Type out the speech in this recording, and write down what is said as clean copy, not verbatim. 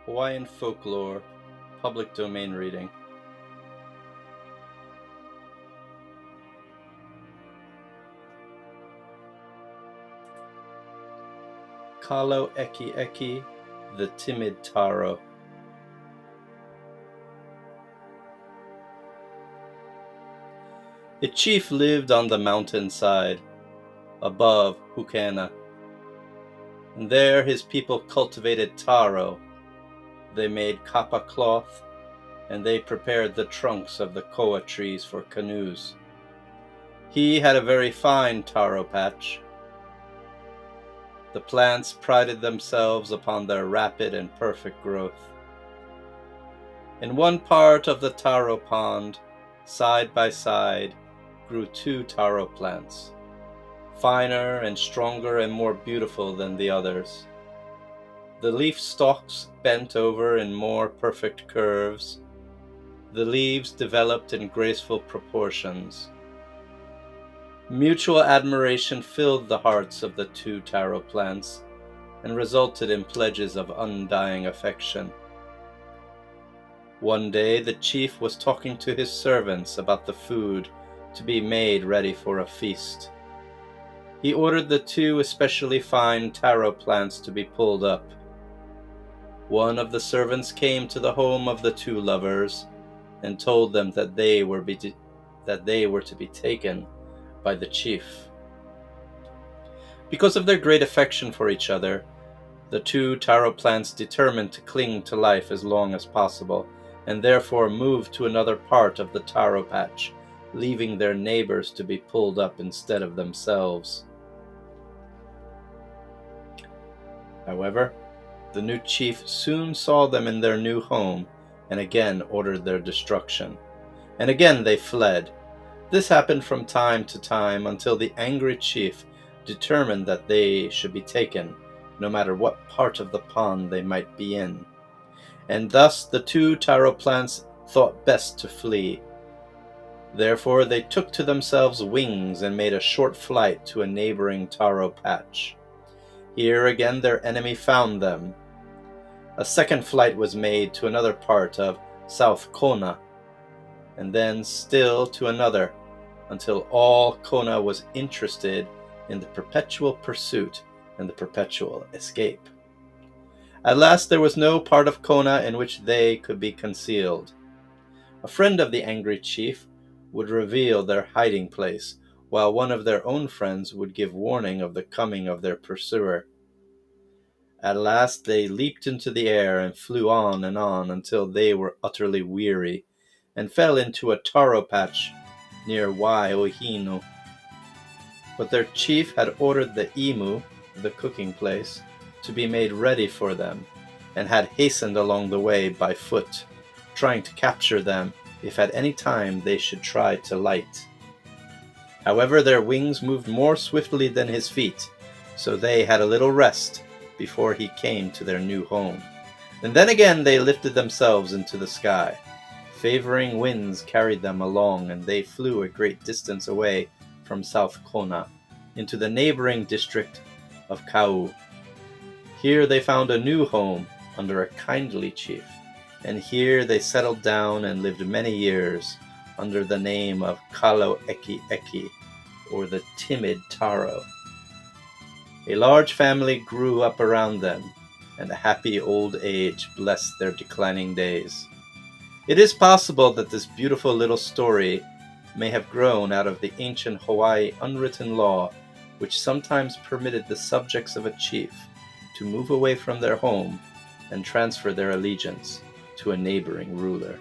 Hawaiian Folklore, public domain reading. Kalo-Eke-Eke, the Timid Taro. A chief lived on the mountainside, above Hukana, and there his people cultivated taro. They made kapa cloth, and they prepared the trunks of the koa trees for canoes. He had a very fine taro patch. The plants prided themselves upon their rapid and perfect growth. In one part of the taro pond, side by side, grew 2 taro plants, finer and stronger and more beautiful than the others. The leaf stalks bent over in more perfect curves. The leaves developed in graceful proportions. Mutual admiration filled the hearts of the 2 taro plants and resulted in pledges of undying affection. One day the chief was talking to his servants about the food to be made ready for a feast. He ordered the 2 especially fine taro plants to be pulled up. One of the servants came to the home of the 2 lovers and told them that they were to be taken by the chief. Because of their great affection for each other, the 2 taro plants determined to cling to life as long as possible, and therefore moved to another part of the taro patch, leaving their neighbors to be pulled up instead of themselves. However, the new chief soon saw them in their new home and again ordered their destruction. And again they fled. This happened from time to time until the angry chief determined that they should be taken, no matter what part of the pond they might be in. And thus the 2 taro plants thought best to flee. Therefore they took to themselves wings and made a short flight to a neighboring taro patch. Here again their enemy found them. A second flight was made to another part of South Kona, and then still to another, until all Kona was interested in the perpetual pursuit and the perpetual escape. At last there was no part of Kona in which they could be concealed. A friend of the angry chief would reveal their hiding place, while one of their own friends would give warning of the coming of their pursuer. At last they leaped into the air and flew on until they were utterly weary, and fell into a taro patch near Waiohinu. But their chief had ordered the imu, the cooking place, to be made ready for them, and had hastened along the way by foot, trying to capture them if at any time they should try to light. However, their wings moved more swiftly than his feet, so they had a little rest before he came to their new home. And then again they lifted themselves into the sky. Favoring winds carried them along, and they flew a great distance away from South Kona, into the neighboring district of Kau. Here they found a new home under a kindly chief, and here they settled down and lived many years under the name of Kalo-Eke-Eke, or the Timid Taro. A large family grew up around them, and a happy old age blessed their declining days. It is possible that this beautiful little story may have grown out of the ancient Hawaii unwritten law, which sometimes permitted the subjects of a chief to move away from their home and transfer their allegiance to a neighboring ruler.